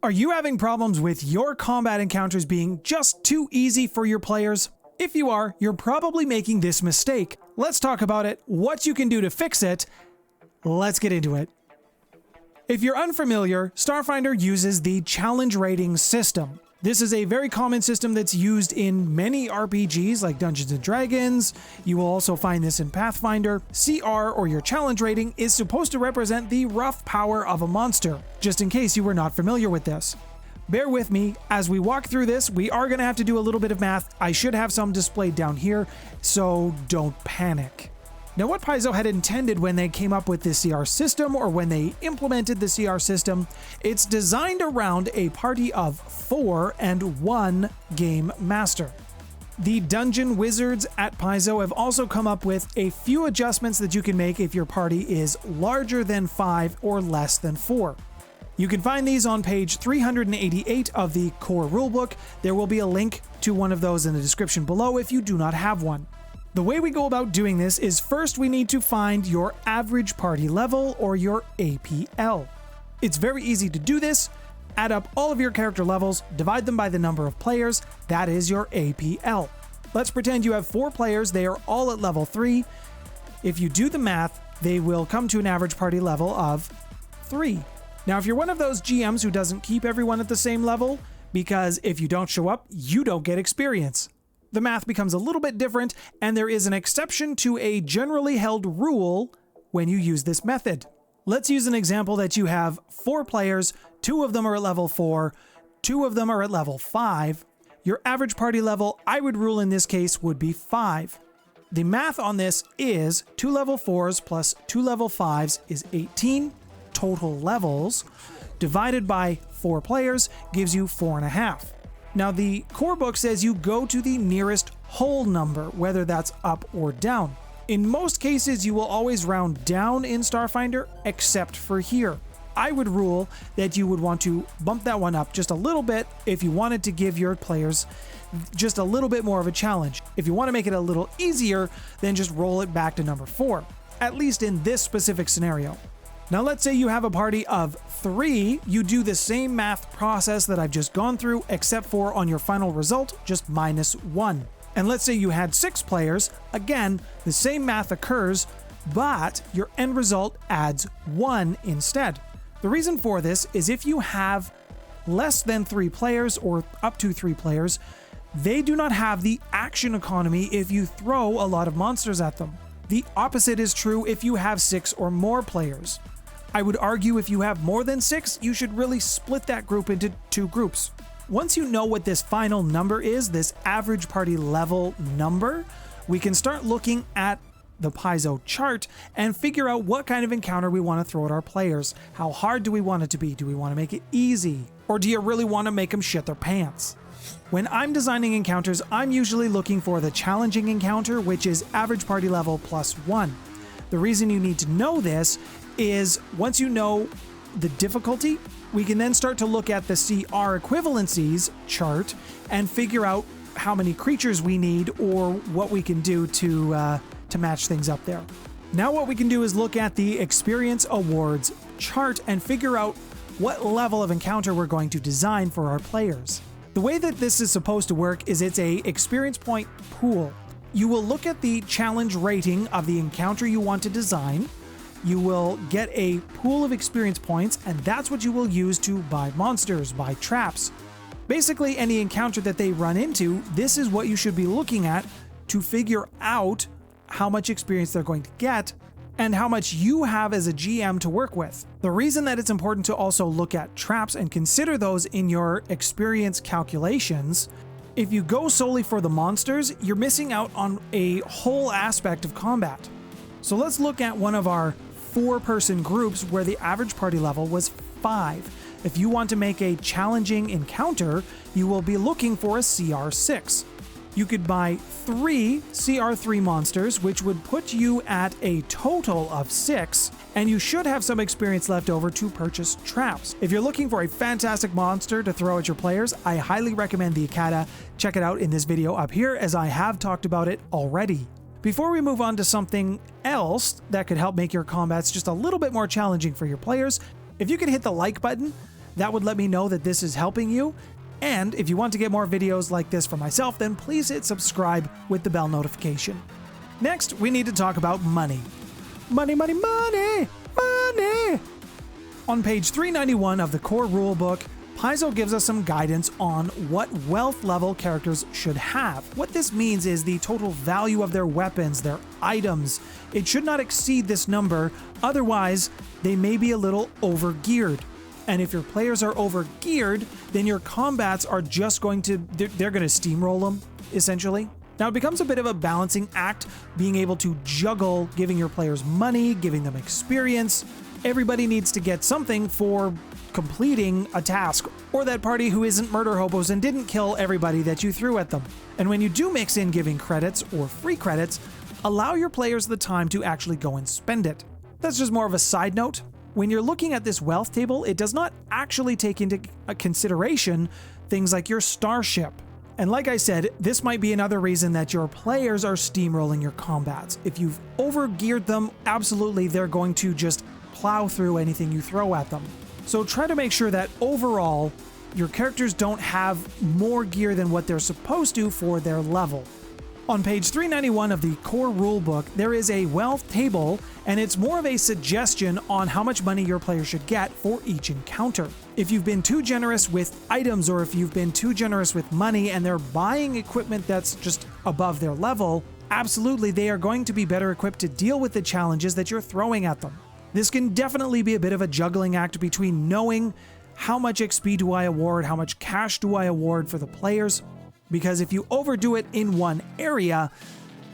Are you having problems with your combat encounters being just too easy for your players? If you are, you're probably making this mistake. Let's talk about it, what you can do to fix it. Let's get into it. If you're unfamiliar, Starfinder uses the challenge rating system. This is a very common system that's used in many RPGs like Dungeons & Dragons. You will also find this in Pathfinder. CR, or your challenge rating, is supposed to represent the rough power of a monster, just in case you were not familiar with this. Bear with me, as we walk through this, we are going to have to do a little bit of math. I should have some displayed down here, so don't panic. Now, what Paizo had intended when they came up with the CR system, or when they implemented the CR system, it's designed around a party of 4 and 1 game master. The dungeon wizards at Paizo have also come up with a few adjustments that you can make if your party is larger than 5 or less than 4. You can find these on page 388 of the core rulebook. There will be a link to one of those in the description below if you do not have one. The way we go about doing this is first we need to find your average party level, or your APL. It's very easy to do this. Add up all of your character levels, divide them by the number of players, that is your APL. Let's pretend you have 4 players, they are all at level 3. If you do the math, they will come to an average party level of 3. Now, if you're one of those GMs who doesn't keep everyone at the same level, because if you don't show up, you don't get experience, the math becomes a little bit different, and there is an exception to a generally held rule when you use this method. Let's use an example that you have 4 players, 2 of them are at level 4, 2 of them are at level 5. Your average party level, I would rule in this case, would be 5. The math on this is 2 level 4s plus 2 level 5s is 18 total levels, divided by 4 players gives you 4.5. Now, the core book says you go to the nearest whole number, whether that's up or down. In most cases, you will always round down in Starfinder, except for here. I would rule that you would want to bump that one up just a little bit if you wanted to give your players just a little bit more of a challenge. If you want to make it a little easier, then just roll it back to number 4, at least in this specific scenario. Now, let's say you have a party of 3, you do the same math process that I've just gone through, except for on your final result, just minus 1. And let's say you had 6 players, again, the same math occurs, but your end result adds 1 instead. The reason for this is if you have less than 3 players, or up to 3 players, they do not have the action economy if you throw a lot of monsters at them. The opposite is true if you have 6 or more players. I would argue if you have more than 6, you should really split that group into 2 groups. Once you know what this final number is, this average party level number, we can start looking at the Paizo chart and figure out what kind of encounter we want to throw at our players. How hard do we want it to be? Do we want to make it easy? Or do you really want to make them shit their pants? When I'm designing encounters, I'm usually looking for the challenging encounter, which is average party level plus 1. The reason you need to know this is once you know the difficulty, we can then start to look at the CR equivalencies chart and figure out how many creatures we need or what we can do to match things up there. Now what we can do is look at the experience awards chart and figure out what level of encounter we're going to design for our players. The way that this is supposed to work is it's a experience point pool. You will look at the challenge rating of the encounter you want to design. You will get a pool of experience points, and that's what you will use to buy monsters, buy traps. Basically, any encounter that they run into, this is what you should be looking at to figure out how much experience they're going to get and how much you have as a GM to work with. The reason that it's important to also look at traps and consider those in your experience calculations, if you go solely for the monsters, you're missing out on a whole aspect of combat. So let's look at one of our 4-person groups where the average party level was 5. If you want to make a challenging encounter, you will be looking for a CR6. You could buy 3 CR3 monsters, which would put you at a total of 6, and you should have some experience left over to purchase traps. If you're looking for a fantastic monster to throw at your players, I highly recommend the Akata. Check it out in this video up here, as I have talked about it already. Before we move on to something else that could help make your combats just a little bit more challenging for your players, if you could hit the like button, That would let me know that this is helping you. And if you want to get more videos like this from myself, then please hit subscribe with the bell notification. Next, we need to talk about money. Money, money, money, money! On page 391 of the core rulebook, Paizo gives us some guidance on what wealth level characters should have. What this means is the total value of their weapons, their items. It should not exceed this number, otherwise they may be a little over-geared. And if your players are over-geared, then your combats are just going to, they're going to steamroll them, essentially. Now it becomes a bit of a balancing act, being able to juggle giving your players money, giving them experience. Everybody needs to get something for completing a task, or that party who isn't murder hobos and didn't kill everybody that you threw at them. And when you do mix in giving credits or free credits, allow your players the time to actually go and spend it. That's just more of a side note. When you're looking at this wealth table, it does not actually take into consideration things like your starship. And like I said, this might be another reason that your players are steamrolling your combats. If you've over-geared them, absolutely they're going to just plow through anything you throw at them. So try to make sure that overall, your characters don't have more gear than what they're supposed to for their level. On page 391 of the core rulebook, there is a wealth table, and it's more of a suggestion on how much money your player should get for each encounter. If you've been too generous with items, or if you've been too generous with money and they're buying equipment that's just above their level, absolutely they are going to be better equipped to deal with the challenges that you're throwing at them. This can definitely be a bit of a juggling act between knowing how much XP do I award, how much cash do I award for the players, because if you overdo it in one area,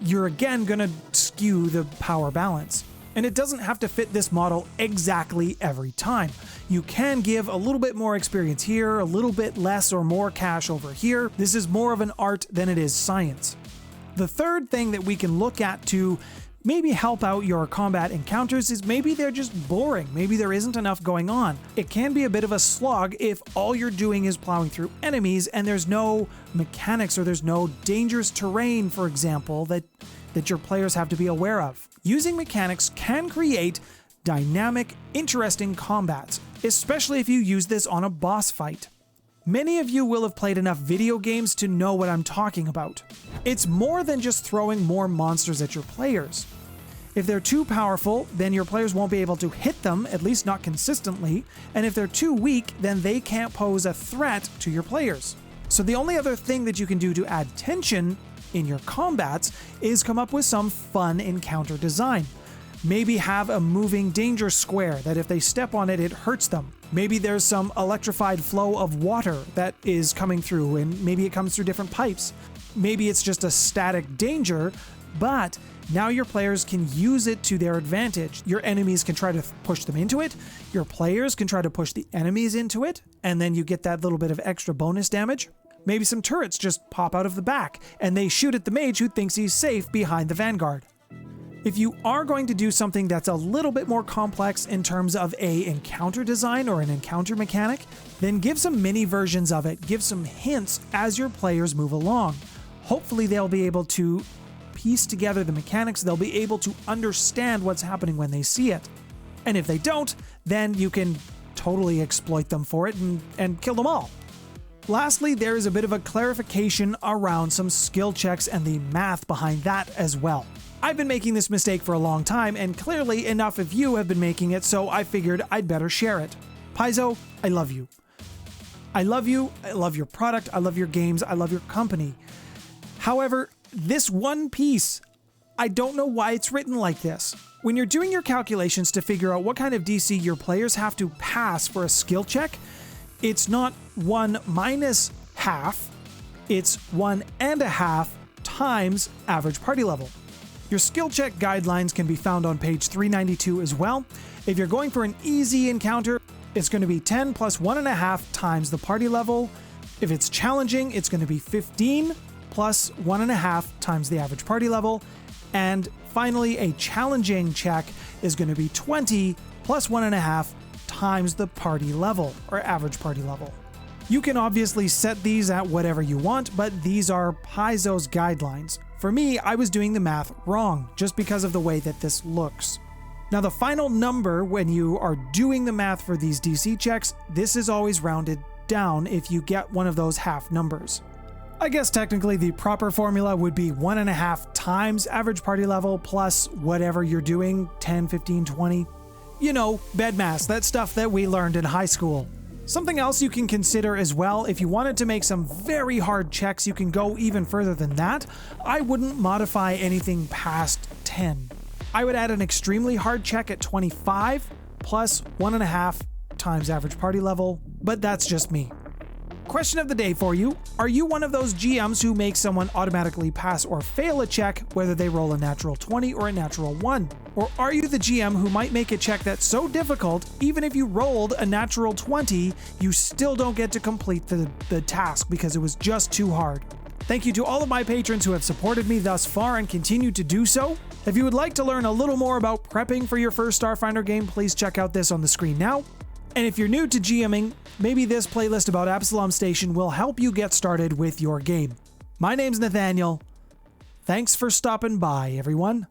you're again going to skew the power balance. And it doesn't have to fit this model exactly every time. You can give a little bit more experience here, a little bit less or more cash over here. This is more of an art than it is science. The third thing that we can look at to maybe help out your combat encounters is maybe they're just boring. Maybe there isn't enough going on. It can be a bit of a slog if all you're doing is plowing through enemies and there's no mechanics or there's no dangerous terrain, for example, that your players have to be aware of. Using mechanics can create dynamic, interesting combats, especially if you use this on a boss fight. Many of you will have played enough video games to know what I'm talking about. It's more than just throwing more monsters at your players. If they're too powerful, then your players won't be able to hit them, at least not consistently, and if they're too weak, then they can't pose a threat to your players. So the only other thing that you can do to add tension in your combats is come up with some fun encounter design. Maybe have a moving danger square that if they step on it, it hurts them. Maybe there's some electrified flow of water that is coming through, and maybe it comes through different pipes. Maybe it's just a static danger, but now your players can use it to their advantage. Your enemies can try to push them into it. Your players can try to push the enemies into it, and then you get that little bit of extra bonus damage. Maybe some turrets just pop out of the back, and they shoot at the mage who thinks he's safe behind the vanguard. If you are going to do something that's a little bit more complex in terms of a encounter design or an encounter mechanic, then give some mini versions of it, give some hints as your players move along. Hopefully they'll be able to piece together the mechanics, they'll be able to understand what's happening when they see it. And if they don't, then you can totally exploit them for it and kill them all. Lastly, there is a bit of a clarification around some skill checks and the math behind that as well. I've been making this mistake for a long time, and clearly enough of you have been making it, so I figured I'd better share it. Paizo, I love you. I love you, I love your product, I love your games, I love your company. However, this one piece, I don't know why it's written like this. When you're doing your calculations to figure out what kind of DC your players have to pass for a skill check, it's not 1 minus half, it's 1.5 times average party level. Your skill check guidelines can be found on page 392 as well. If you're going for an easy encounter, it's going to be 10 plus 1.5 times the party level. If it's challenging, it's going to be 15 plus 1.5 times the average party level. And finally, a challenging check is going to be 20 plus 1.5 times the party level, or average party level. You can obviously set these at whatever you want, but these are Paizo's guidelines. For me, I was doing the math wrong, just because of the way that this looks. Now the final number when you are doing the math for these DC checks, this is always rounded down if you get one of those half numbers. I guess technically the proper formula would be 1.5 times average party level plus whatever you're doing, 10, 15, 20. You know, bed mass, that stuff that we learned in high school. Something else you can consider as well, if you wanted to make some very hard checks, you can go even further than that. I wouldn't modify anything past 10. I would add an extremely hard check at 25 plus 1.5 times average party level, but that's just me. Question of the day for you. Are you one of those GMs who make someone automatically pass or fail a check, whether they roll a natural 20 or a natural 1? Or are you the GM who might make a check that's so difficult, even if you rolled a natural 20, you still don't get to complete the task because it was just too hard? Thank you to all of my patrons who have supported me thus far and continue to do so. If you would like to learn a little more about prepping for your first Starfinder game, please check out this on the screen now. And if you're new to GMing, maybe this playlist about Absalom Station will help you get started with your game. My name's Nathaniel. Thanks for stopping by, everyone.